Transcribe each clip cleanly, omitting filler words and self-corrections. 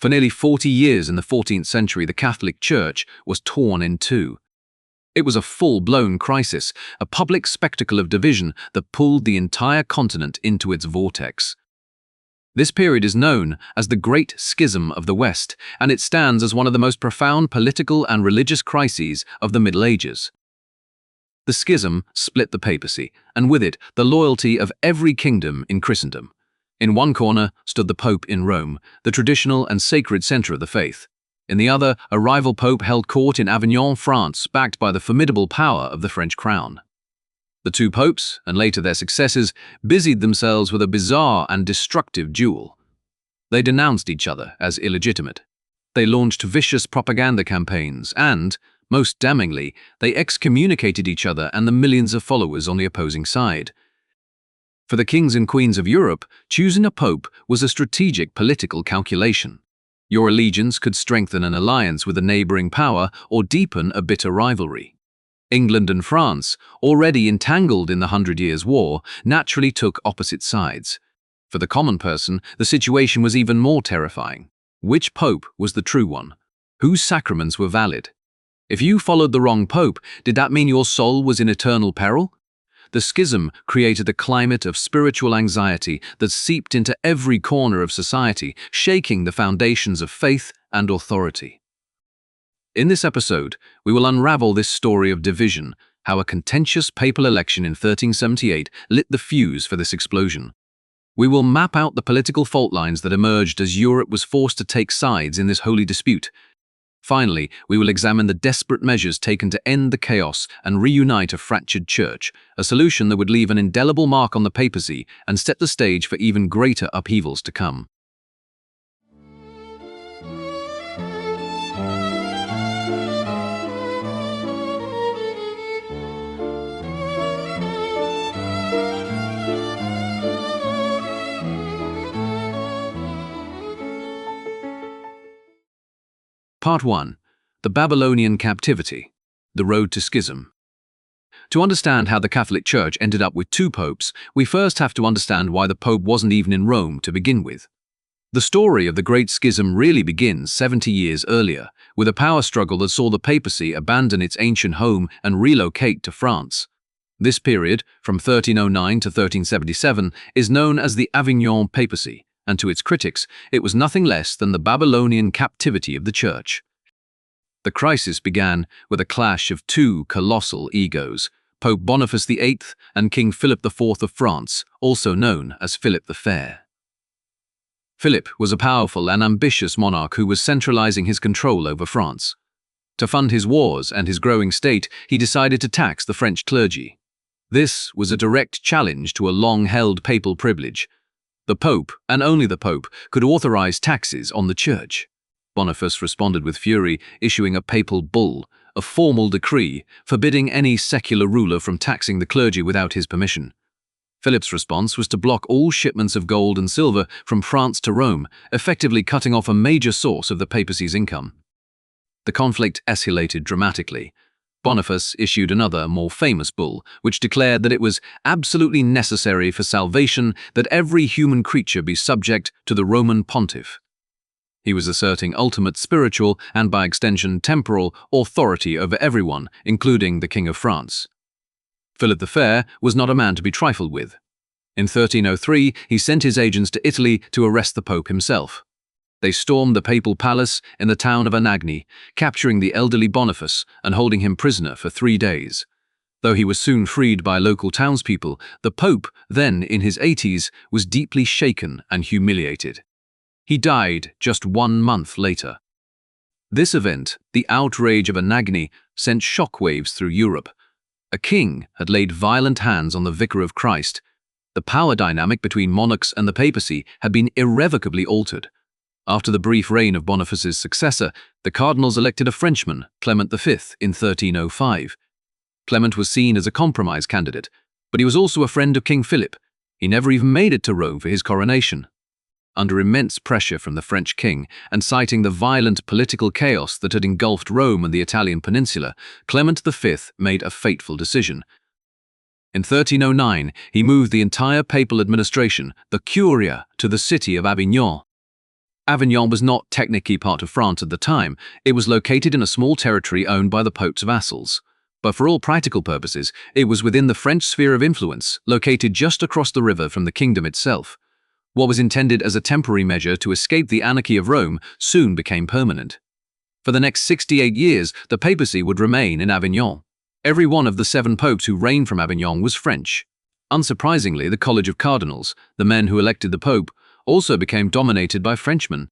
For nearly 40 years in the 14th century, the Catholic Church was torn in two. It was a full-blown crisis, a public spectacle of division that pulled the entire continent into its vortex. This period is known as the Great Schism of the West, and it stands as one of the most profound political and religious crises of the Middle Ages. The schism split the papacy, and with it, the loyalty of every kingdom in Christendom. In one corner stood the Pope in Rome, the traditional and sacred center of the faith. In the other, a rival pope held court in Avignon, France, backed by the formidable power of the French crown. The two popes, and later their successors, busied themselves with a bizarre and destructive duel. They denounced each other as illegitimate. They launched vicious propaganda campaigns and, most damningly, they excommunicated each other and the millions of followers on the opposing side. For the kings and queens of Europe, choosing a pope was a strategic political calculation. Your allegiance could strengthen an alliance with a neighboring power or deepen a bitter rivalry. England and France, already entangled in the 100 Years' War, naturally took opposite sides. For the common person, the situation was even more terrifying. Which pope was the true one? Whose sacraments were valid? If you followed the wrong pope, did that mean your soul was in eternal peril? The schism created a climate of spiritual anxiety that seeped into every corner of society, shaking the foundations of faith and authority. In this episode, we will unravel this story of division, how a contentious papal election in 1378 lit the fuse for this explosion. We will map out the political fault lines that emerged as Europe was forced to take sides in this holy dispute. Finally, we will examine the desperate measures taken to end the chaos and reunite a fractured church, a solution that would leave an indelible mark on the papacy and set the stage for even greater upheavals to come. Part 1. The Babylonian Captivity, the Road to Schism. To understand how the Catholic Church ended up with two popes, we first have to understand why the Pope wasn't even in Rome to begin with. The story of the Great Schism really begins 70 years earlier, with a power struggle that saw the papacy abandon its ancient home and relocate to France. This period, from 1309 to 1377, is known as the Avignon Papacy, and to its critics, it was nothing less than the Babylonian captivity of the Church. The crisis began with a clash of two colossal egos, Pope Boniface VIII and King Philip IV of France, also known as Philip the Fair. Philip was a powerful and ambitious monarch who was centralizing his control over France. To fund his wars and his growing state, he decided to tax the French clergy. This was a direct challenge to a long-held papal privilege. The Pope, and only the Pope, could authorize taxes on the Church. Boniface responded with fury, issuing a papal bull, a formal decree forbidding any secular ruler from taxing the clergy without his permission. Philip's response was to block all shipments of gold and silver from France to Rome, effectively cutting off a major source of the papacy's income. The conflict escalated dramatically. Boniface issued another, more famous bull, which declared that it was absolutely necessary for salvation that every human creature be subject to the Roman pontiff. He was asserting ultimate spiritual and, by extension, temporal authority over everyone, including the King of France. Philip the Fair was not a man to be trifled with. In 1303, he sent his agents to Italy to arrest the Pope himself. They stormed the papal palace in the town of Anagni, capturing the elderly Boniface and holding him prisoner for 3 days. Though he was soon freed by local townspeople, the Pope, then in his 80s, was deeply shaken and humiliated. He died just 1 month later. This event, the outrage of Anagni, sent shockwaves through Europe. A king had laid violent hands on the Vicar of Christ. The power dynamic between monarchs and the papacy had been irrevocably altered. After the brief reign of Boniface's successor, the cardinals elected a Frenchman, Clement V, in 1305. Clement was seen as a compromise candidate, but he was also a friend of King Philip. He never even made it to Rome for his coronation. Under immense pressure from the French king, and citing the violent political chaos that had engulfed Rome and the Italian peninsula, Clement V made a fateful decision. In 1309, he moved the entire papal administration, the Curia, to the city of Avignon. Avignon was not technically part of France at the time. It was located in a small territory owned by the Pope's vassals. But for all practical purposes, it was within the French sphere of influence, located just across the river from the kingdom itself. What was intended as a temporary measure to escape the anarchy of Rome soon became permanent. For the next 68 years, the papacy would remain in Avignon. Every one of the 7 popes who reigned from Avignon was French. Unsurprisingly, the College of Cardinals, the men who elected the Pope, also became dominated by Frenchmen.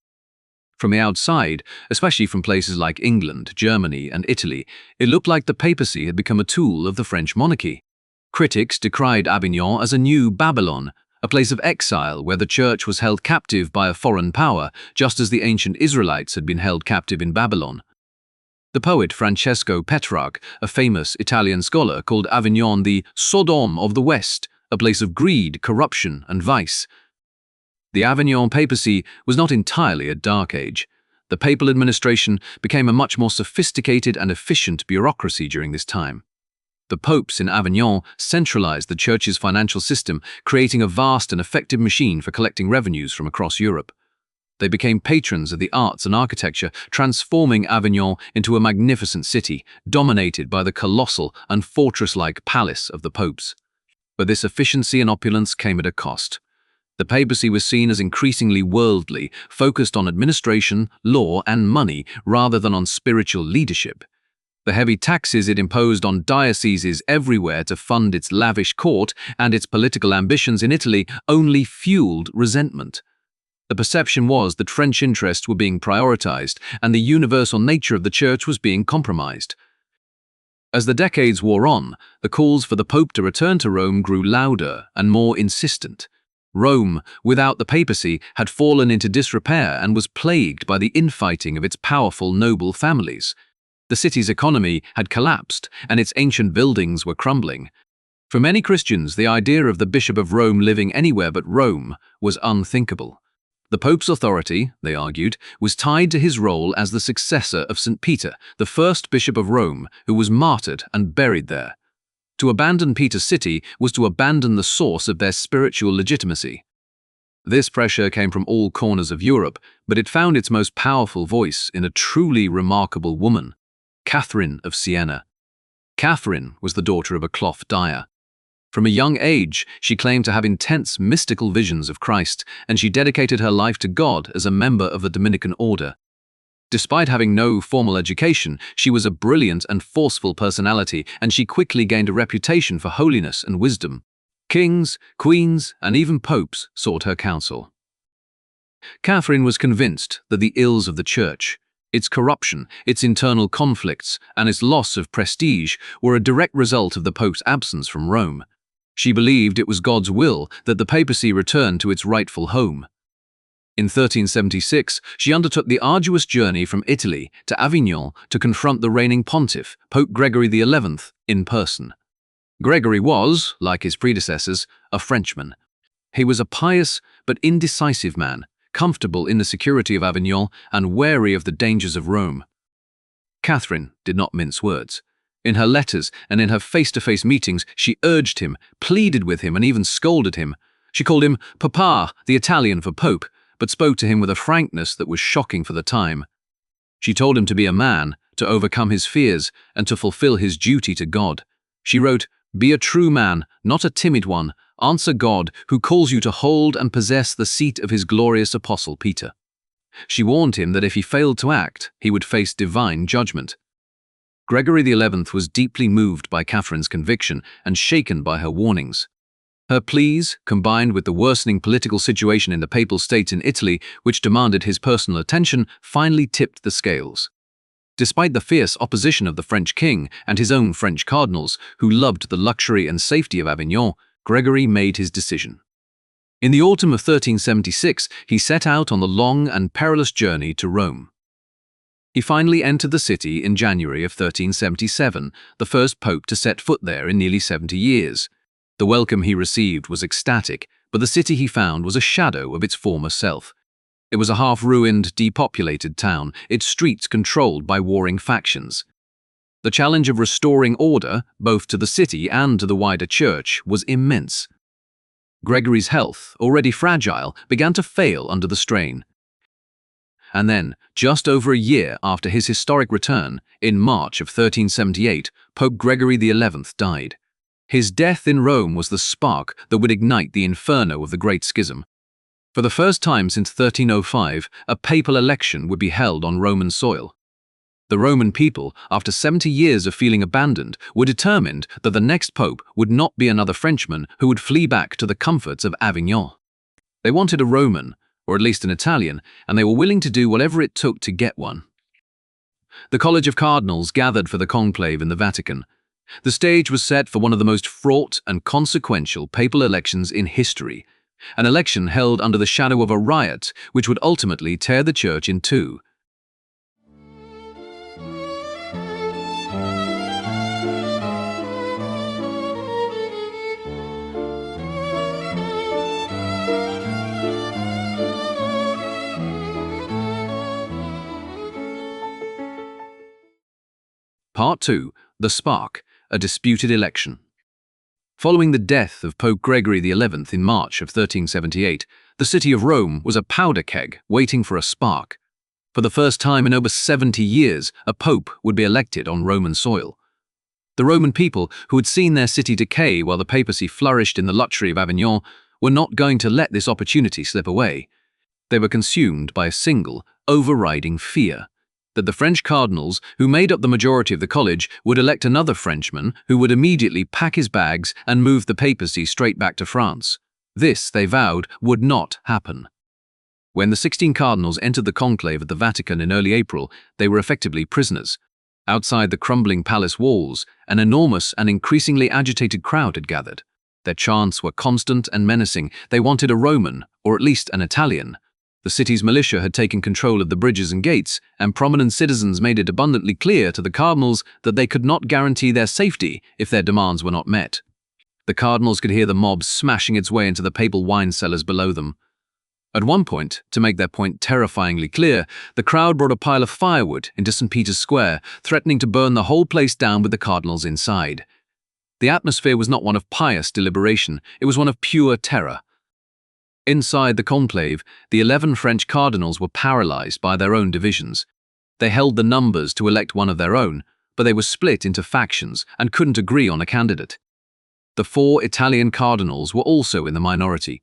From the outside, especially from places like England, Germany, and Italy, it looked like the papacy had become a tool of the French monarchy. Critics decried Avignon as a new Babylon, a place of exile where the church was held captive by a foreign power, just as the ancient Israelites had been held captive in Babylon. The poet Francesco Petrarch, a famous Italian scholar, called Avignon the Sodom of the West, a place of greed, corruption, and vice. The Avignon papacy was not entirely a dark age. The papal administration became a much more sophisticated and efficient bureaucracy during this time. The popes in Avignon centralized the church's financial system, creating a vast and effective machine for collecting revenues from across Europe. They became patrons of the arts and architecture, transforming Avignon into a magnificent city, dominated by the colossal and fortress-like palace of the popes. But this efficiency and opulence came at a cost. The papacy was seen as increasingly worldly, focused on administration, law, and money rather than on spiritual leadership. The heavy taxes it imposed on dioceses everywhere to fund its lavish court and its political ambitions in Italy only fueled resentment. The perception was that French interests were being prioritized and the universal nature of the church was being compromised. As the decades wore on, the calls for the Pope to return to Rome grew louder and more insistent. Rome, without the papacy, had fallen into disrepair and was plagued by the infighting of its powerful noble families. The city's economy had collapsed, and its ancient buildings were crumbling. For many Christians, the idea of the Bishop of Rome living anywhere but Rome was unthinkable. The Pope's authority, they argued, was tied to his role as the successor of St. Peter, the first Bishop of Rome, who was martyred and buried there. To abandon Peter's city was to abandon the source of their spiritual legitimacy. This pressure came from all corners of Europe, but it found its most powerful voice in a truly remarkable woman, Catherine of Siena. Catherine was the daughter of a cloth dyer. From a young age, she claimed to have intense mystical visions of Christ, and she dedicated her life to God as a member of the Dominican order. Despite having no formal education, she was a brilliant and forceful personality, and she quickly gained a reputation for holiness and wisdom. Kings, queens, and even popes sought her counsel. Catherine was convinced that the ills of the church, its corruption, its internal conflicts, and its loss of prestige were a direct result of the Pope's absence from Rome. She believed it was God's will that the papacy return to its rightful home. In 1376, she undertook the arduous journey from Italy to Avignon to confront the reigning pontiff, Pope Gregory XI, in person. Gregory was, like his predecessors, a Frenchman. He was a pious but indecisive man, comfortable in the security of Avignon and wary of the dangers of Rome. Catherine did not mince words. In her letters and in her face-to-face meetings, she urged him, pleaded with him, and even scolded him. She called him Papa, the Italian for Pope, but spoke to him with a frankness that was shocking for the time. She told him to be a man, to overcome his fears, and to fulfill his duty to God. She wrote, "Be a true man, not a timid one. Answer God, who calls you to hold and possess the seat of his glorious apostle Peter." She warned him that if he failed to act, he would face divine judgment. Gregory XI was deeply moved by Catherine's conviction and shaken by her warnings. Her pleas, combined with the worsening political situation in the Papal States in Italy, which demanded his personal attention, finally tipped the scales. Despite the fierce opposition of the French king and his own French cardinals, who loved the luxury and safety of Avignon, Gregory made his decision. In the autumn of 1376, he set out on the long and perilous journey to Rome. He finally entered the city in January of 1377, the first pope to set foot there in nearly 70 years. The welcome he received was ecstatic, but the city he found was a shadow of its former self. It was a half-ruined, depopulated town, its streets controlled by warring factions. The challenge of restoring order, both to the city and to the wider church, was immense. Gregory's health, already fragile, began to fail under the strain. And then, just over a year after his historic return, in March of 1378, Pope Gregory XI died. His death in Rome was the spark that would ignite the inferno of the Great Schism. For the first time since 1305, a papal election would be held on Roman soil. The Roman people, after 70 years of feeling abandoned, were determined that the next pope would not be another Frenchman who would flee back to the comforts of Avignon. They wanted a Roman, or at least an Italian, and they were willing to do whatever it took to get one. The College of Cardinals gathered for the conclave in the Vatican. The stage was set for one of the most fraught and consequential papal elections in history, an election held under the shadow of a riot which would ultimately tear the church in two. Part 2. The Spark, a disputed election. Following the death of Pope Gregory XI in March of 1378, the city of Rome was a powder keg waiting for a spark. For the first time in over 70 years, a pope would be elected on Roman soil. The Roman people, who had seen their city decay while the papacy flourished in the luxury of Avignon, were not going to let this opportunity slip away. They were consumed by a single, overriding fear: that the French cardinals, who made up the majority of the college, would elect another Frenchman who would immediately pack his bags and move the papacy straight back to France. This, they vowed, would not happen. When the 16 cardinals entered the conclave at the Vatican in early April, they were effectively prisoners. Outside the crumbling palace walls, an enormous and increasingly agitated crowd had gathered. Their chants were constant and menacing. They wanted a Roman, or at least an Italian. The city's militia had taken control of the bridges and gates, and prominent citizens made it abundantly clear to the cardinals that they could not guarantee their safety if their demands were not met. The cardinals could hear the mob smashing its way into the papal wine cellars below them. At one point, to make their point terrifyingly clear, the crowd brought a pile of firewood into St. Peter's Square, threatening to burn the whole place down with the cardinals inside. The atmosphere was not one of pious deliberation, it was one of pure terror. Inside the conclave, the 11 French cardinals were paralyzed by their own divisions. They held the numbers to elect one of their own, but they were split into factions and couldn't agree on a candidate. The 4 Italian cardinals were also in the minority.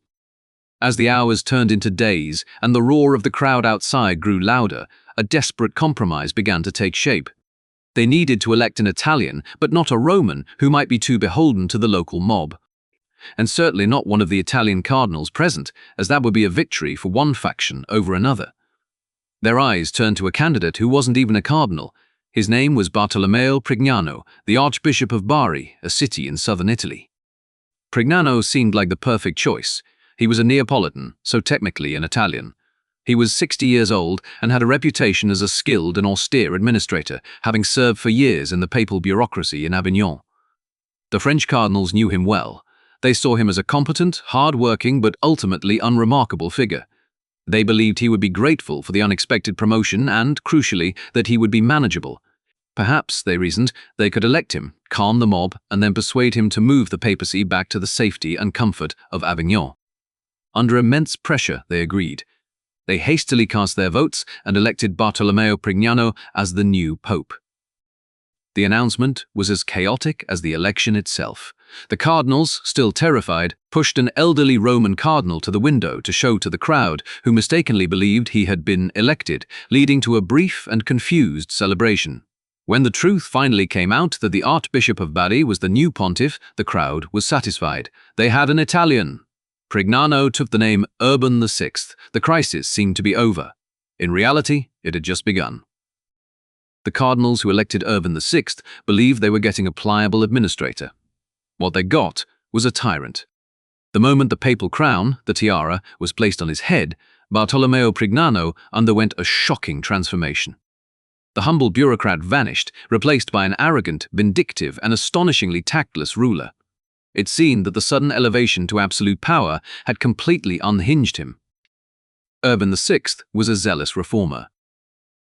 As the hours turned into days and the roar of the crowd outside grew louder, a desperate compromise began to take shape. They needed to elect an Italian, but not a Roman who might be too beholden to the local mob. And certainly not one of the Italian cardinals present, as that would be a victory for one faction over another. Their eyes turned to a candidate who wasn't even a cardinal. His name was Bartolomeo Prignano, the Archbishop of Bari, a city in southern Italy. Prignano seemed like the perfect choice. He was a Neapolitan, so technically an Italian. He was 60 years old and had a reputation as a skilled and austere administrator, having served for years in the papal bureaucracy in Avignon. The French cardinals knew him well. They saw him as a competent, hard-working, but ultimately unremarkable figure. They believed he would be grateful for the unexpected promotion and, crucially, that he would be manageable. Perhaps, they reasoned, they could elect him, calm the mob, and then persuade him to move the papacy back to the safety and comfort of Avignon. Under immense pressure, they agreed. They hastily cast their votes and elected Bartolomeo Prignano as the new pope. The announcement was as chaotic as the election itself. The cardinals, still terrified, pushed an elderly Roman cardinal to the window to show to the crowd, who mistakenly believed he had been elected, leading to a brief and confused celebration. When the truth finally came out that the Archbishop of Bari was the new pontiff, the crowd was satisfied. They had an Italian. Prignano took the name Urban VI. The crisis seemed to be over. In reality, it had just begun. The cardinals who elected Urban VI believed they were getting a pliable administrator. What they got was a tyrant. The moment the papal crown, the tiara, was placed on his head, Bartolomeo Prignano underwent a shocking transformation. The humble bureaucrat vanished, replaced by an arrogant, vindictive, and astonishingly tactless ruler. It seemed that the sudden elevation to absolute power had completely unhinged him. Urban VI was a zealous reformer.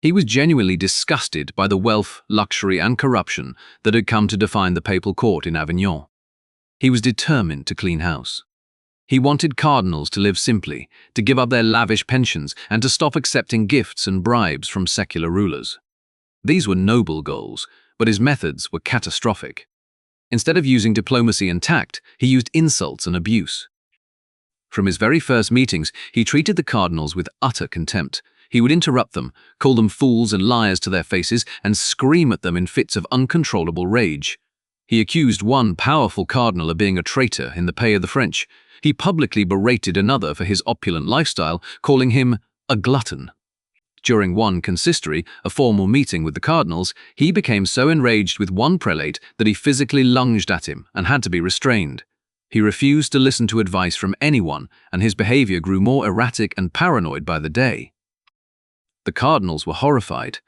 He was genuinely disgusted by the wealth, luxury, and corruption that had come to define the papal court in Avignon. He was determined to clean house. He wanted cardinals to live simply, to give up their lavish pensions, and to stop accepting gifts and bribes from secular rulers. These were noble goals, but his methods were catastrophic. Instead of using diplomacy and tact, he used insults and abuse. From his very first meetings, he treated the cardinals with utter contempt. He would interrupt them, call them fools and liars to their faces, and scream at them in fits of uncontrollable rage. He accused one powerful cardinal of being a traitor in the pay of the French. He publicly berated another for his opulent lifestyle, calling him a glutton. During one consistory, a formal meeting with the cardinals, he became so enraged with one prelate that he physically lunged at him and had to be restrained. He refused to listen to advice from anyone, and his behavior grew more erratic and paranoid by the day. The cardinals were horrified.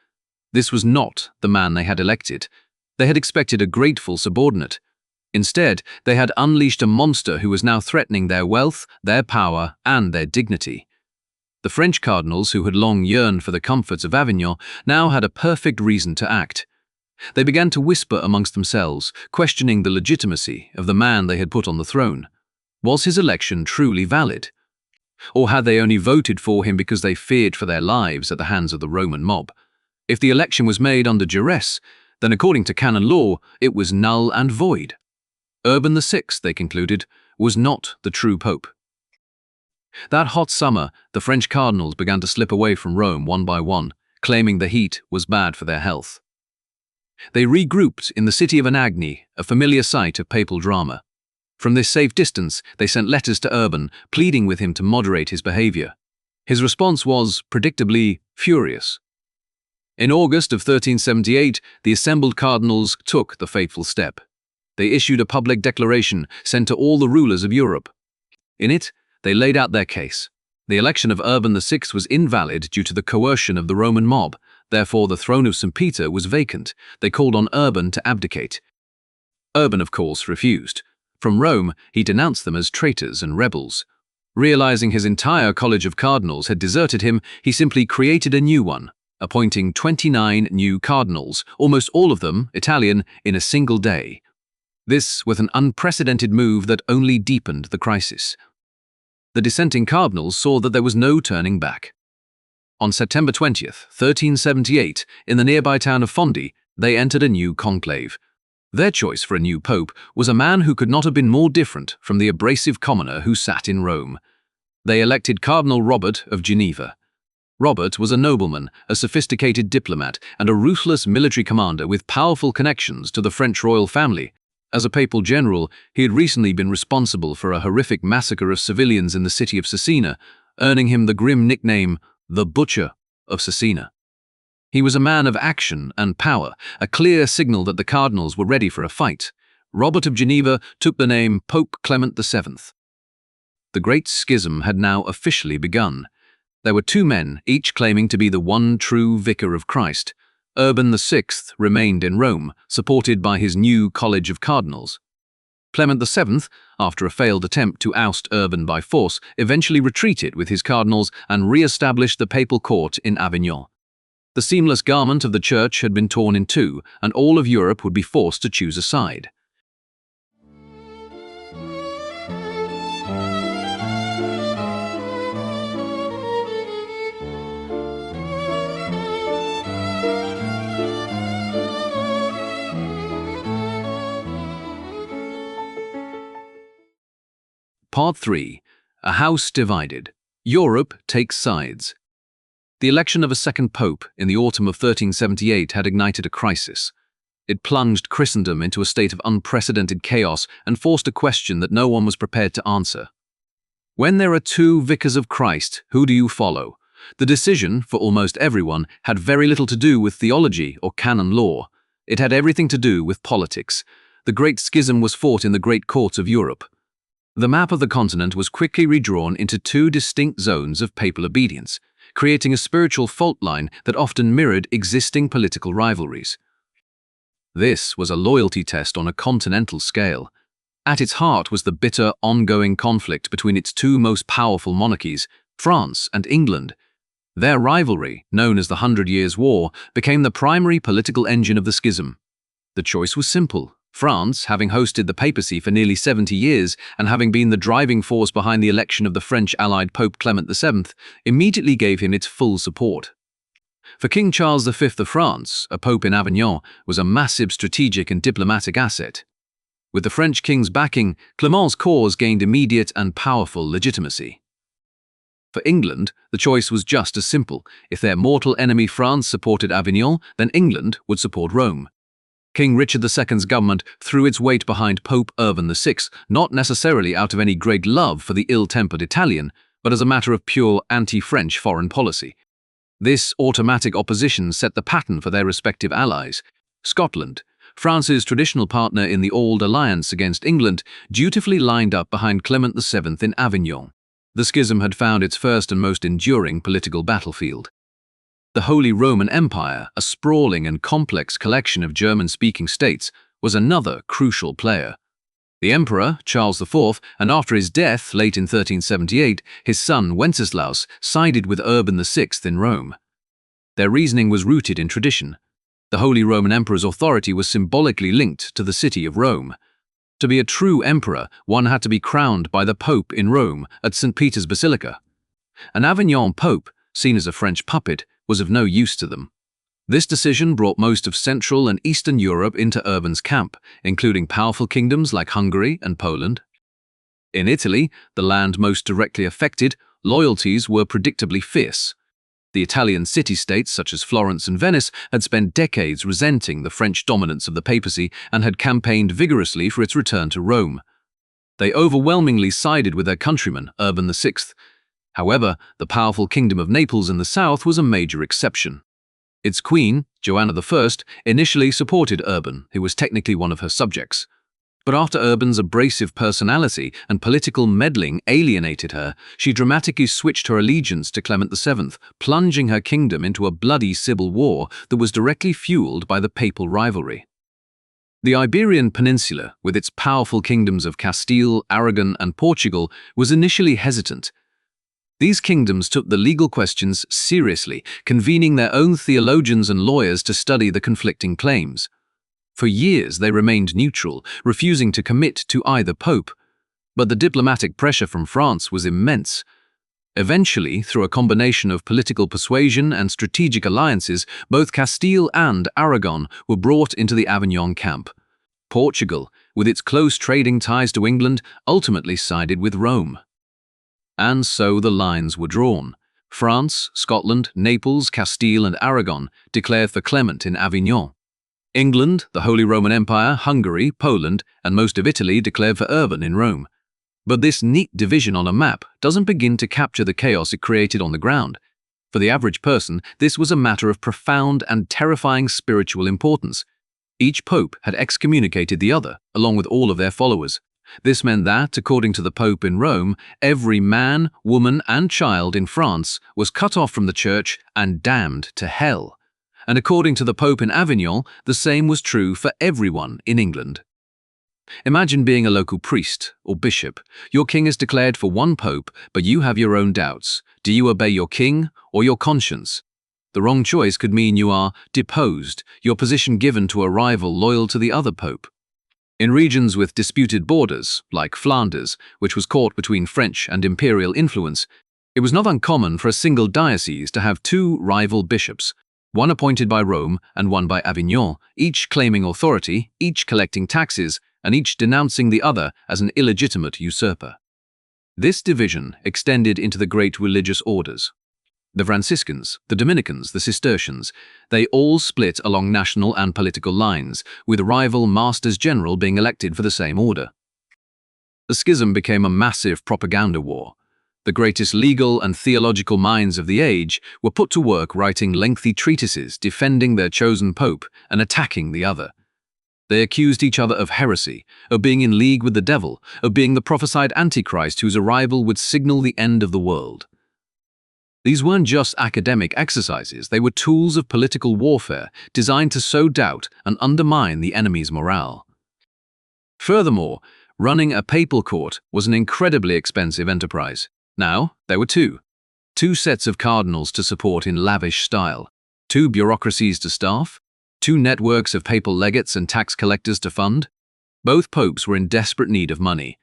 This was not the man they had elected. They had expected a grateful subordinate. Instead, they had unleashed a monster who was now threatening their wealth, their power, and their dignity. The French cardinals, who had long yearned for the comforts of Avignon, now had a perfect reason to act. They began to whisper amongst themselves, questioning the legitimacy of the man they had put on the throne. Was his election truly valid? Or had they only voted for him because they feared for their lives at the hands of the Roman mob? If the election was made under duress, then according to canon law, it was null and void. Urban VI, they concluded, was not the true pope. That hot summer, the French cardinals began to slip away from Rome one by one, claiming the heat was bad for their health. They regrouped in the city of Anagni, a familiar site of papal drama. From this safe distance, they sent letters to Urban, pleading with him to moderate his behavior. His response was, predictably, furious. In August of 1378, the assembled cardinals took the fateful step. They issued a public declaration sent to all the rulers of Europe. In it, they laid out their case. The election of Urban VI was invalid due to the coercion of the Roman mob. Therefore, the throne of St. Peter was vacant. They called on Urban to abdicate. Urban, of course, refused. From Rome, he denounced them as traitors and rebels. Realizing his entire college of cardinals had deserted him, he simply created a new one, appointing 29 new cardinals, almost all of them Italian, in a single day. This was an unprecedented move that only deepened the crisis. The dissenting cardinals saw that there was no turning back. On September 20th, 1378, in the nearby town of Fondi, they entered a new conclave. Their choice for a new pope was a man who could not have been more different from the abrasive commoner who sat in Rome. They elected Cardinal Robert of Geneva. Robert was a nobleman, a sophisticated diplomat, and a ruthless military commander with powerful connections to the French royal family. As a papal general, he had recently been responsible for a horrific massacre of civilians in the city of Cesena, earning him the grim nickname, the Butcher of Cesena. He was a man of action and power, a clear signal that the cardinals were ready for a fight. Robert of Geneva took the name Pope Clement VII. The Great Schism had now officially begun. There were two men, each claiming to be the one true vicar of Christ. Urban VI remained in Rome, supported by his new college of cardinals. Clement VII, after a failed attempt to oust Urban by force, eventually retreated with his cardinals and re-established the papal court in Avignon. The seamless garment of the church had been torn in two, and all of Europe would be forced to choose a side. Part 3. A House Divided. Europe Takes Sides. The election of a second pope in the autumn of 1378 had ignited a crisis. It plunged Christendom into a state of unprecedented chaos and forced a question that no one was prepared to answer. When there are two vicars of Christ, who do you follow? The decision, for almost everyone, had very little to do with theology or canon law. It had everything to do with politics. The Great Schism was fought in the great courts of Europe. The map of the continent was quickly redrawn into two distinct zones of papal obedience, creating a spiritual fault line that often mirrored existing political rivalries. This was a loyalty test on a continental scale. At its heart was the bitter, ongoing conflict between its two most powerful monarchies, France and England. Their rivalry, known as the 100 Years' War, became the primary political engine of the schism. The choice was simple: France, having hosted the papacy for nearly 70 years and having been the driving force behind the election of the French allied Pope Clement VII, immediately gave him its full support. For King Charles V of France, a pope in Avignon was a massive strategic and diplomatic asset. With the French king's backing, Clement's cause gained immediate and powerful legitimacy. For England, the choice was just as simple. If their mortal enemy France supported Avignon, then England would support Rome. King Richard II's government threw its weight behind Pope Urban VI, not necessarily out of any great love for the ill-tempered Italian, but as a matter of pure anti-French foreign policy. This automatic opposition set the pattern for their respective allies. Scotland, France's traditional partner in the Old Alliance against England, dutifully lined up behind Clement VII in Avignon. The schism had found its first and most enduring political battlefield. The Holy Roman Empire, a sprawling and complex collection of German-speaking states, was another crucial player. The Emperor, Charles IV, and after his death, late in 1378, his son Wenceslaus sided with Urban VI in Rome. Their reasoning was rooted in tradition. The Holy Roman Emperor's authority was symbolically linked to the city of Rome. To be a true emperor, one had to be crowned by the Pope in Rome at St. Peter's Basilica. An Avignon Pope, seen as a French puppet, was of no use to them. This decision brought most of Central and Eastern Europe into Urban's camp, including powerful kingdoms like Hungary and Poland. In Italy, the land most directly affected, loyalties were predictably fierce. The Italian city-states such as Florence and Venice had spent decades resenting the French dominance of the papacy and had campaigned vigorously for its return to Rome. They overwhelmingly sided with their countryman, Urban VI. However, the powerful Kingdom of Naples in the south was a major exception. Its queen, Joanna I, initially supported Urban, who was technically one of her subjects. But after Urban's abrasive personality and political meddling alienated her, she dramatically switched her allegiance to Clement VII, plunging her kingdom into a bloody civil war that was directly fueled by the papal rivalry. The Iberian Peninsula, with its powerful kingdoms of Castile, Aragon, and Portugal, was initially hesitant. These kingdoms took the legal questions seriously, convening their own theologians and lawyers to study the conflicting claims. For years they remained neutral, refusing to commit to either pope. But the diplomatic pressure from France was immense. Eventually, through a combination of political persuasion and strategic alliances, both Castile and Aragon were brought into the Avignon camp. Portugal, with its close trading ties to England, ultimately sided with Rome. And so the lines were drawn. France, Scotland, Naples, Castile, and Aragon declared for Clement in Avignon. England, the Holy Roman Empire, Hungary, Poland, and most of Italy declared for Urban in Rome. But this neat division on a map doesn't begin to capture the chaos it created on the ground. For the average person, this was a matter of profound and terrifying spiritual importance. Each pope had excommunicated the other, along with all of their followers. This meant that, according to the Pope in Rome, every man, woman, and child in France was cut off from the church and damned to hell. And according to the Pope in Avignon, the same was true for everyone in England. Imagine being a local priest or bishop. Your king is declared for one pope, but you have your own doubts. Do you obey your king or your conscience? The wrong choice could mean you are deposed, your position given to a rival loyal to the other pope. In regions with disputed borders, like Flanders, which was caught between French and imperial influence, it was not uncommon for a single diocese to have two rival bishops, one appointed by Rome and one by Avignon, each claiming authority, each collecting taxes, and each denouncing the other as an illegitimate usurper. This division extended into the great religious orders. The Franciscans, the Dominicans, the Cistercians, they all split along national and political lines, with rival masters-general being elected for the same order. The schism became a massive propaganda war. The greatest legal and theological minds of the age were put to work writing lengthy treatises defending their chosen pope and attacking the other. They accused each other of heresy, of being in league with the devil, of being the prophesied Antichrist whose arrival would signal the end of the world. These weren't just academic exercises, they were tools of political warfare designed to sow doubt and undermine the enemy's morale. Furthermore, running a papal court was an incredibly expensive enterprise. Now, there were two sets of cardinals to support in lavish style, two bureaucracies to staff, two networks of papal legates and tax collectors to fund. Both popes were in desperate need of money.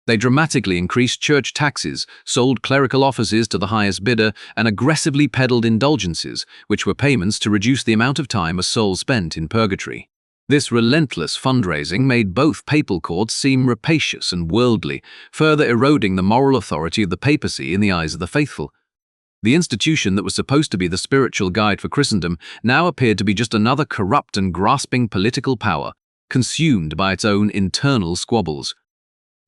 They dramatically increased church taxes, sold clerical offices to the highest bidder, and aggressively peddled indulgences, which were payments to reduce the amount of time a soul spent in purgatory. This relentless fundraising made both papal courts seem rapacious and worldly, further eroding the moral authority of the papacy in the eyes of the faithful. The institution that was supposed to be the spiritual guide for Christendom now appeared to be just another corrupt and grasping political power, consumed by its own internal squabbles.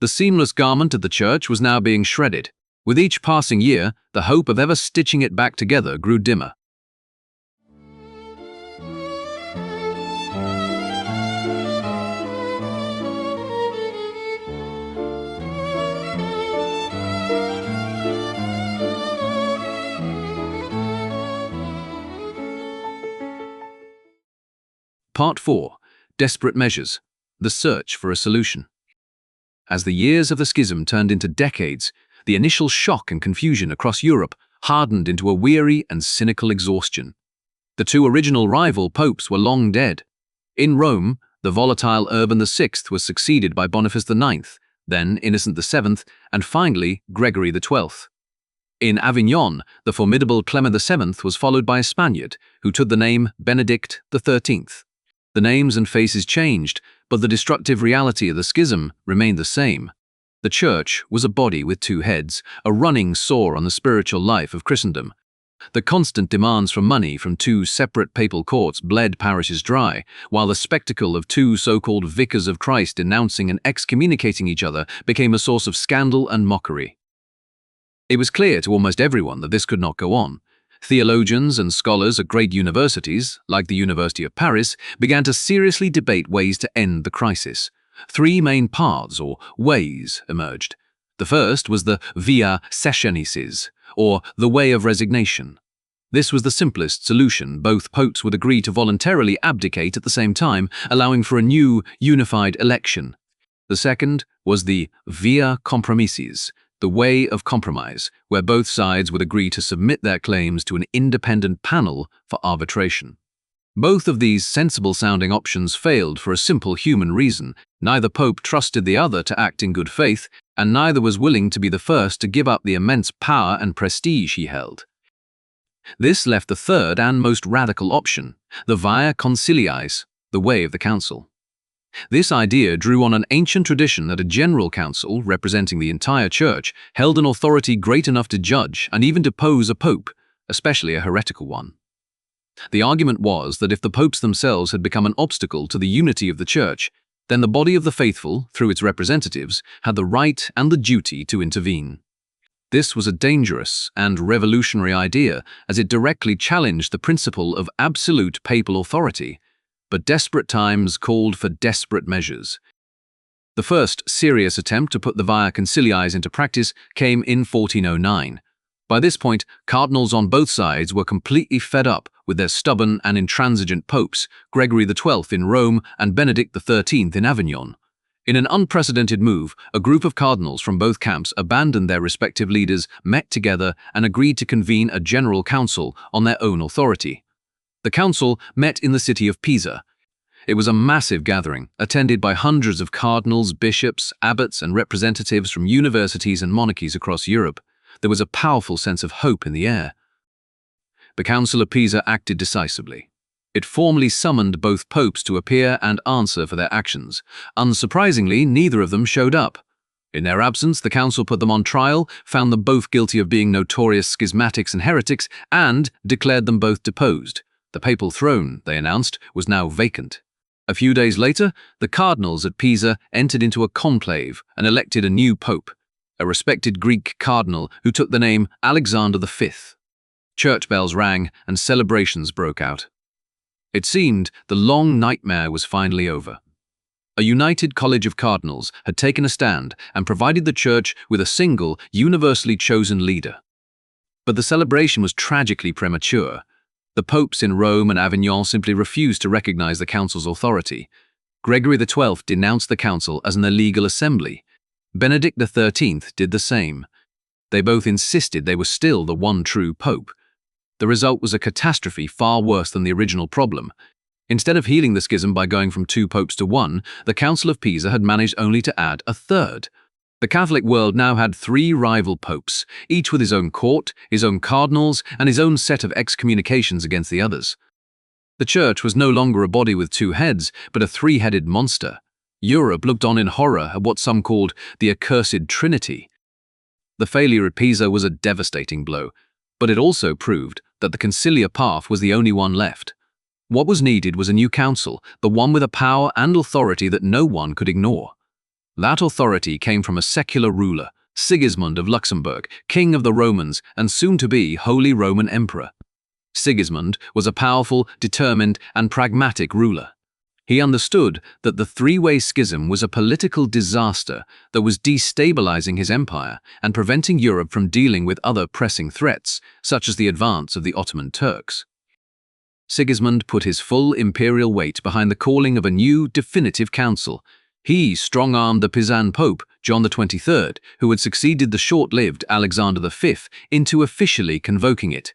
The seamless garment of the church was now being shredded. With each passing year, the hope of ever stitching it back together grew dimmer. Part 4. Desperate Measures. The Search for a Solution. As the years of the schism turned into decades, the initial shock and confusion across Europe hardened into a weary and cynical exhaustion. The two original rival popes were long dead. In Rome, the volatile Urban VI was succeeded by Boniface IX, then Innocent VII, and finally Gregory XII. In Avignon, the formidable Clement VII was followed by a Spaniard, who took the name Benedict XIII. The names and faces changed, but the destructive reality of the schism remained the same. The Church was a body with two heads, a running sore on the spiritual life of Christendom. The constant demands for money from two separate papal courts bled parishes dry, while the spectacle of two so-called vicars of Christ denouncing and excommunicating each other became a source of scandal and mockery. It was clear to almost everyone that this could not go on. Theologians and scholars at great universities, like the University of Paris, began to seriously debate ways to end the crisis. Three main paths, or ways, emerged. The first was the via sessionisis, or the way of resignation. This was the simplest solution. Both popes would agree to voluntarily abdicate at the same time, allowing for a new, unified election. The second was the via compromissis, the way of compromise, where both sides would agree to submit their claims to an independent panel for arbitration. Both of these sensible-sounding options failed for a simple human reason. Neither pope trusted the other to act in good faith, and neither was willing to be the first to give up the immense power and prestige he held. This left the third and most radical option, the via conciliis, the way of the council. This idea drew on an ancient tradition that a general council, representing the entire church, held an authority great enough to judge and even depose a pope, especially a heretical one. The argument was that if the popes themselves had become an obstacle to the unity of the church, then the body of the faithful, through its representatives, had the right and the duty to intervene. This was a dangerous and revolutionary idea, as it directly challenged the principle of absolute papal authority. But desperate times called for desperate measures. The first serious attempt to put the via conciliis into practice came in 1409. By this point, cardinals on both sides were completely fed up with their stubborn and intransigent popes, Gregory XII in Rome and Benedict XIII in Avignon. In an unprecedented move, a group of cardinals from both camps abandoned their respective leaders, met together, and agreed to convene a general council on their own authority. The council met in the city of Pisa. It was a massive gathering, attended by hundreds of cardinals, bishops, abbots, and representatives from universities and monarchies across Europe. There was a powerful sense of hope in the air. The Council of Pisa acted decisively. It formally summoned both popes to appear and answer for their actions. Unsurprisingly, neither of them showed up. In their absence, the council put them on trial, found them both guilty of being notorious schismatics and heretics, and declared them both deposed. The papal throne, they announced, was now vacant. A few days later, the cardinals at Pisa entered into a conclave and elected a new pope, a respected Greek cardinal who took the name Alexander V. Church bells rang and celebrations broke out. It seemed the long nightmare was finally over. A united college of cardinals had taken a stand and provided the church with a single, universally chosen leader. But the celebration was tragically premature. The popes in Rome and Avignon simply refused to recognize the council's authority. Gregory XII denounced the council as an illegal assembly. Benedict XIII did the same. They both insisted they were still the one true pope. The result was a catastrophe far worse than the original problem. Instead of healing the schism by going from 2 popes to 1, the Council of Pisa had managed only to add a third. The Catholic world now had 3 rival popes, each with his own court, his own cardinals, and his own set of excommunications against the others. The Church was no longer a body with 2 heads, but a 3-headed monster. Europe looked on in horror at what some called the accursed Trinity. The failure at Pisa was a devastating blow, but it also proved that the conciliar path was the only one left. What was needed was a new council, the one with a power and authority that no one could ignore. That authority came from a secular ruler, Sigismund of Luxembourg, king of the Romans and soon-to-be Holy Roman Emperor. Sigismund was a powerful, determined, and pragmatic ruler. He understood that the 3-way schism was a political disaster that was destabilizing his empire and preventing Europe from dealing with other pressing threats, such as the advance of the Ottoman Turks. Sigismund put his full imperial weight behind the calling of a new, definitive council. He strong-armed the Pisan Pope, John XXIII, who had succeeded the short-lived Alexander V, into officially convoking it.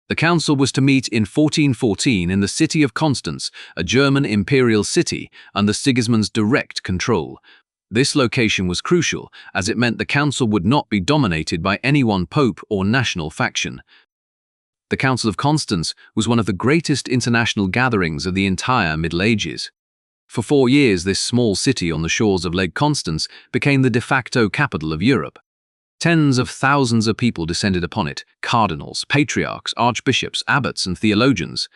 The council was to meet in 1414 in the city of Constance, a German imperial city, under Sigismund's direct control. This location was crucial, as it meant the council would not be dominated by any one pope or national faction. The Council of Constance was one of the greatest international gatherings of the entire Middle Ages. For 4 years, this small city on the shores of Lake Constance became the de facto capital of Europe. Tens of thousands of people descended upon it: cardinals, patriarchs, archbishops, abbots, and theologians.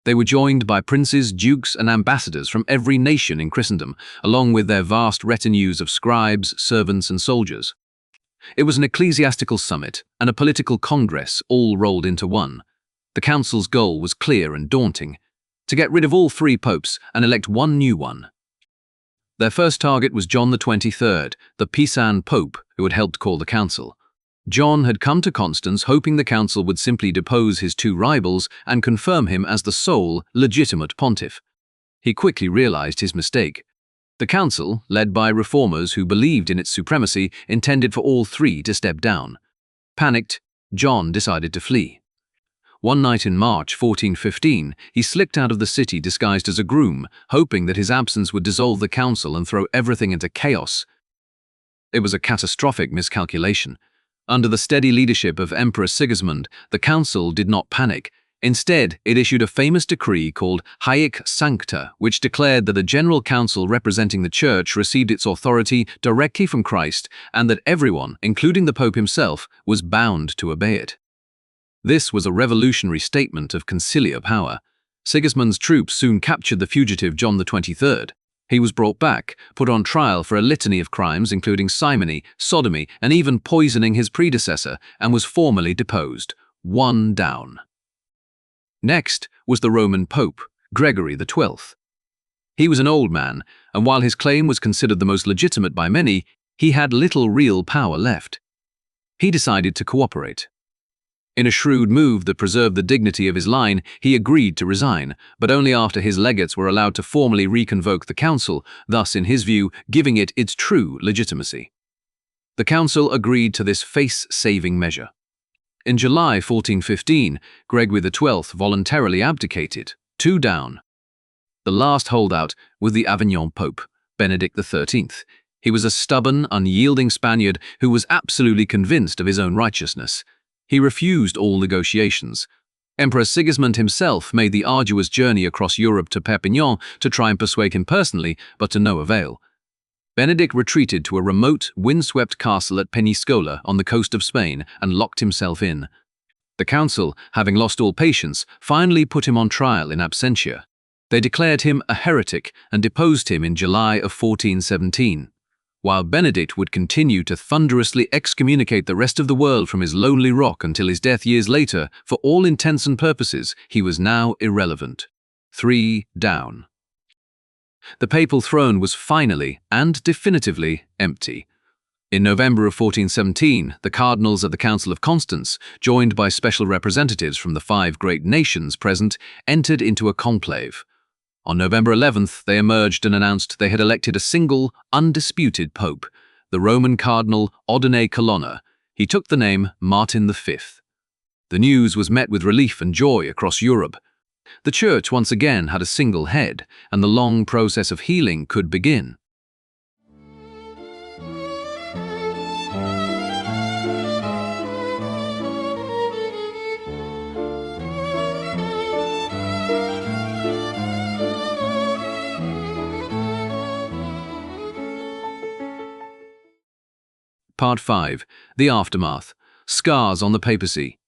They were joined by princes, dukes, and ambassadors from every nation in Christendom, along with their vast retinues of scribes, servants, and soldiers. It was an ecclesiastical summit and a political congress all rolled into one. The council's goal was clear and daunting: to get rid of all 3 popes and elect one new one. Their first target was John XXIII, the Pisan Pope, who had helped call the council. John had come to Constance hoping the council would simply depose his 2 rivals and confirm him as the sole, legitimate pontiff. He quickly realized his mistake. The council, led by reformers who believed in its supremacy, intended for all 3 to step down. Panicked, John decided to flee. One night in March 1415, he slipped out of the city disguised as a groom, hoping that his absence would dissolve the council and throw everything into chaos. It was a catastrophic miscalculation. Under the steady leadership of Emperor Sigismund, the council did not panic. Instead, it issued a famous decree called Haec Sancta, which declared that a general council representing the Church received its authority directly from Christ and that everyone, including the Pope himself, was bound to obey it. This was a revolutionary statement of conciliar power. Sigismund's troops soon captured the fugitive John XXIII. He was brought back, put on trial for a litany of crimes including simony, sodomy, and even poisoning his predecessor, and was formally deposed. 1 down. Next was the Roman Pope, Gregory XII. He was an old man, and while his claim was considered the most legitimate by many, he had little real power left. He decided to cooperate. In a shrewd move that preserved the dignity of his line, he agreed to resign, but only after his legates were allowed to formally reconvoke the council, thus, in his view, giving it its true legitimacy. The council agreed to this face-saving measure. In July 1415, Gregory XII voluntarily abdicated, 2 down. The last holdout was the Avignon Pope, Benedict XIII. He was a stubborn, unyielding Spaniard who was absolutely convinced of his own righteousness. He refused all negotiations. Emperor Sigismund himself made the arduous journey across Europe to Perpignan to try and persuade him personally, but to no avail. Benedict retreated to a remote, windswept castle at Peñíscola on the coast of Spain and locked himself in. The council, having lost all patience, finally put him on trial in absentia. They declared him a heretic and deposed him in July of 1417. While Benedict would continue to thunderously excommunicate the rest of the world from his lonely rock until his death years later, for all intents and purposes, he was now irrelevant. 3 down. The papal throne was finally and definitively empty. In November of 1417, the cardinals at the Council of Constance, joined by special representatives from the 5 great nations present, entered into a conclave. On November 11th, they emerged and announced they had elected a single, undisputed pope, the Roman cardinal Ordine Colonna. He took the name Martin V. The news was met with relief and joy across Europe. The church once again had a single head, and the long process of healing could begin. Part 5. The Aftermath. Scars on the Papacy.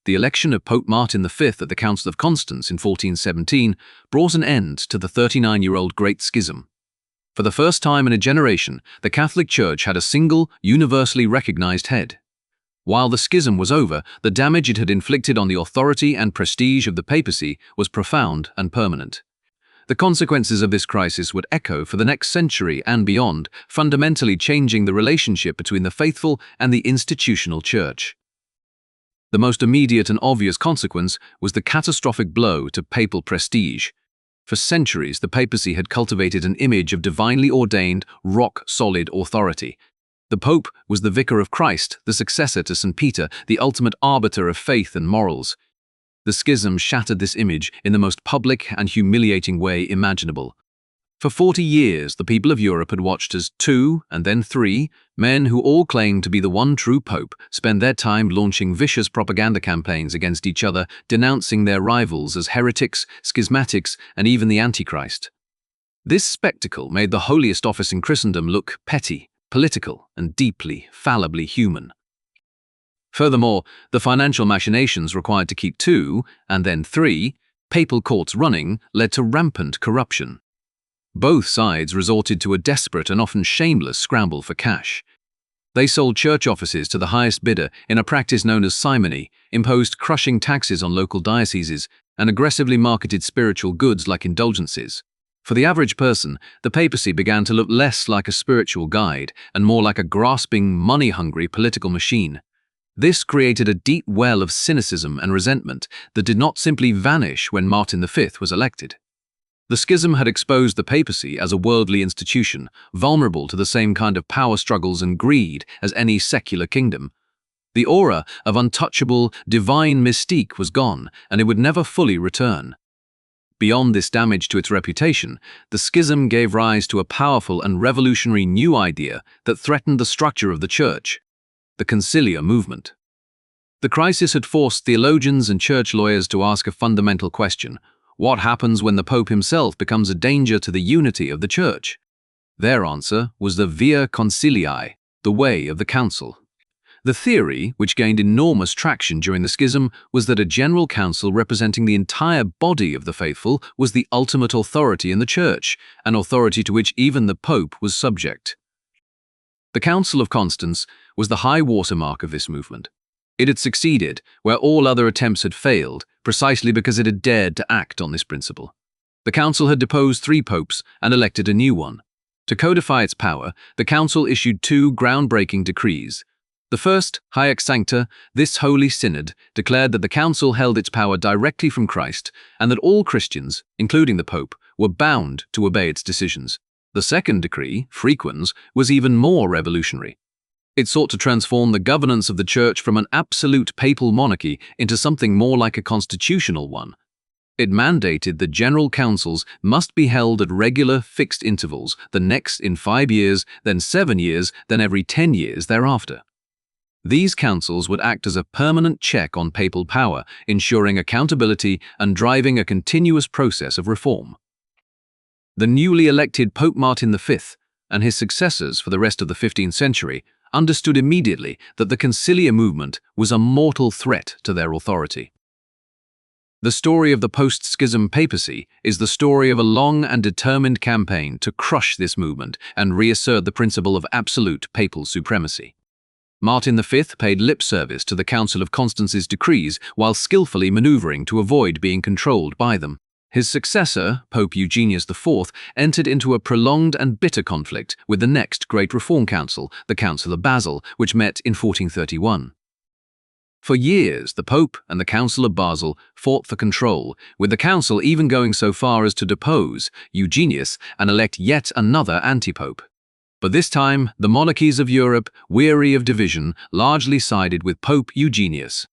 The election of Pope Martin V at the Council of Constance in 1417 brought an end to the 39-year-old Great Schism. For the first time in a generation, the Catholic Church had a single, universally recognized head. While the schism was over, the damage it had inflicted on the authority and prestige of the papacy was profound and permanent. The consequences of this crisis would echo for the next century and beyond, fundamentally changing the relationship between the faithful and the institutional church. The most immediate and obvious consequence was the catastrophic blow to papal prestige. For centuries, the papacy had cultivated an image of divinely ordained, rock-solid authority. The Pope was the vicar of Christ, the successor to St. Peter, the ultimate arbiter of faith and morals. The schism shattered this image in the most public and humiliating way imaginable. For 40 years, the people of Europe had watched as two, and then three, men who all claimed to be the one true pope spend their time launching vicious propaganda campaigns against each other, denouncing their rivals as heretics, schismatics, and even the Antichrist. This spectacle made the holiest office in Christendom look petty, political, and deeply, fallibly human. Furthermore, the financial machinations required to keep two, and then three, papal courts running led to rampant corruption. Both sides resorted to a desperate and often shameless scramble for cash. They sold church offices to the highest bidder in a practice known as simony, imposed crushing taxes on local dioceses, and aggressively marketed spiritual goods like indulgences. For the average person, the papacy began to look less like a spiritual guide and more like a grasping, money-hungry political machine. This created a deep well of cynicism and resentment that did not simply vanish when Martin V was elected. The schism had exposed the papacy as a worldly institution, vulnerable to the same kind of power struggles and greed as any secular kingdom. The aura of untouchable, divine mystique was gone, and it would never fully return. Beyond this damage to its reputation, the schism gave rise to a powerful and revolutionary new idea that threatened the structure of the Church: the conciliar movement. The crisis had forced theologians and church lawyers to ask a fundamental question: what happens when the Pope himself becomes a danger to the unity of the Church? Their answer was the via concilii, the way of the council. The theory, which gained enormous traction during the schism, was that a general council representing the entire body of the faithful was the ultimate authority in the Church, an authority to which even the Pope was subject. The Council of Constance was the high watermark of this movement. It had succeeded where all other attempts had failed, precisely because it had dared to act on this principle. The council had deposed 3 popes and elected a new one. To codify its power, the council issued 2 groundbreaking decrees. The first, Haec Sancta, this Holy Synod, declared that the council held its power directly from Christ and that all Christians, including the Pope, were bound to obey its decisions. The second decree, Frequens, was even more revolutionary. It sought to transform the governance of the Church from an absolute papal monarchy into something more like a constitutional one. It mandated that general councils must be held at regular, fixed intervals, the next in 5 years, then 7 years, then every 10 years thereafter. These councils would act as a permanent check on papal power, ensuring accountability and driving a continuous process of reform. The newly elected Pope Martin V and his successors for the rest of the 15th century understood immediately that the conciliar movement was a mortal threat to their authority. The story of the post-schism papacy is the story of a long and determined campaign to crush this movement and reassert the principle of absolute papal supremacy. Martin V paid lip service to the Council of Constance's decrees while skillfully maneuvering to avoid being controlled by them. His successor, Pope Eugenius IV, entered into a prolonged and bitter conflict with the next great reform council, the Council of Basel, which met in 1431. For years, the Pope and the Council of Basel fought for control, with the council even going so far as to depose Eugenius and elect yet another antipope. But this time, the monarchies of Europe, weary of division, largely sided with Pope Eugenius.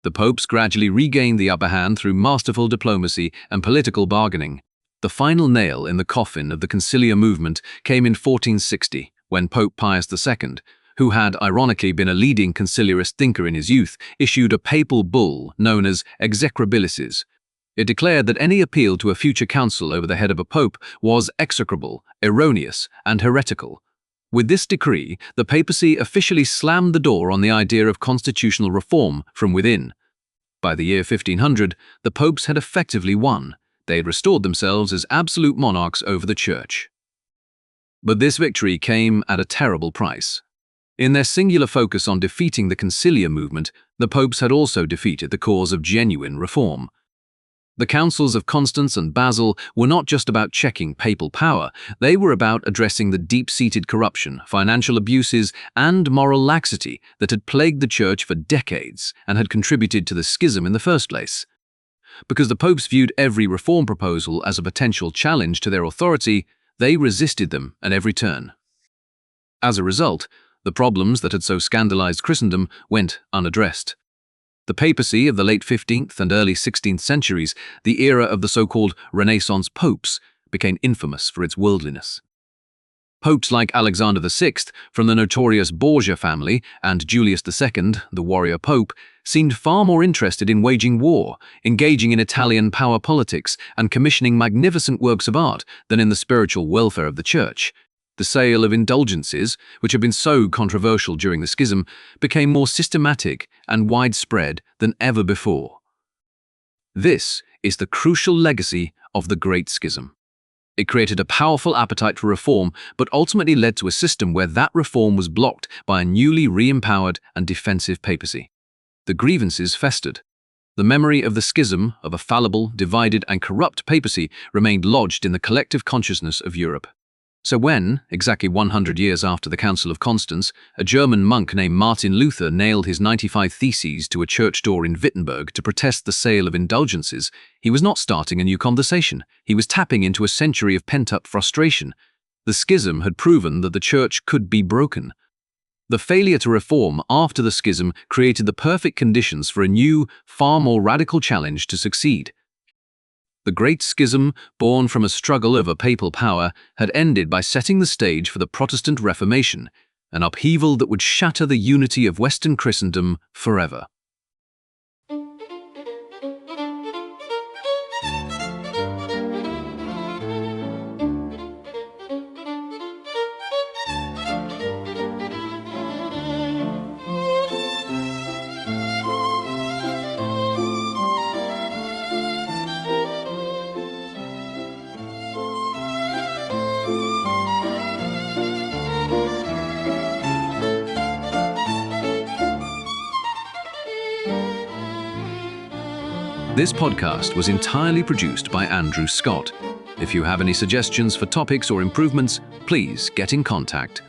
The popes gradually regained the upper hand through masterful diplomacy and political bargaining. The final nail in the coffin of the conciliar movement came in 1460, when Pope Pius II, who had ironically been a leading conciliarist thinker in his youth, issued a papal bull known as execrabilis. It declared that any appeal to a future council over the head of a pope was execrable, erroneous, and heretical. With this decree, the papacy officially slammed the door on the idea of constitutional reform from within. By the year 1500, the popes had effectively won. They had restored themselves as absolute monarchs over the church. But this victory came at a terrible price. In their singular focus on defeating the conciliar movement, the popes had also defeated the cause of genuine reform. The councils of Constance and Basel were not just about checking papal power, they were about addressing the deep-seated corruption, financial abuses, and moral laxity that had plagued the church for decades and had contributed to the schism in the first place. Because the popes viewed every reform proposal as a potential challenge to their authority, they resisted them at every turn. As a result, the problems that had so scandalized Christendom went unaddressed. The papacy of the late 15th and early 16th centuries, the era of the so-called Renaissance popes, became infamous for its worldliness. Popes like Alexander VI, from the notorious Borgia family, and Julius II, the warrior pope, seemed far more interested in waging war, engaging in Italian power politics, and commissioning magnificent works of art than in the spiritual welfare of the church. The sale of indulgences, which had been so controversial during the schism, became more systematic and widespread than ever before. This is the crucial legacy of the Great Schism. It created a powerful appetite for reform, but ultimately led to a system where that reform was blocked by a newly re-empowered and defensive papacy. The grievances festered. The memory of the schism, of a fallible, divided, and corrupt papacy, remained lodged in the collective consciousness of Europe. So when, exactly 100 years after the Council of Constance, a German monk named Martin Luther nailed his 95 Theses to a church door in Wittenberg to protest the sale of indulgences, he was not starting a new conversation. He was tapping into a century of pent-up frustration. The schism had proven that the church could be broken. The failure to reform after the schism created the perfect conditions for a new, far more radical challenge to succeed. The Great Schism, born from a struggle over papal power, had ended by setting the stage for the Protestant Reformation, an upheaval that would shatter the unity of Western Christendom forever. This podcast was entirely produced by Andrew Scott. If you have any suggestions for topics or improvements, please get in contact.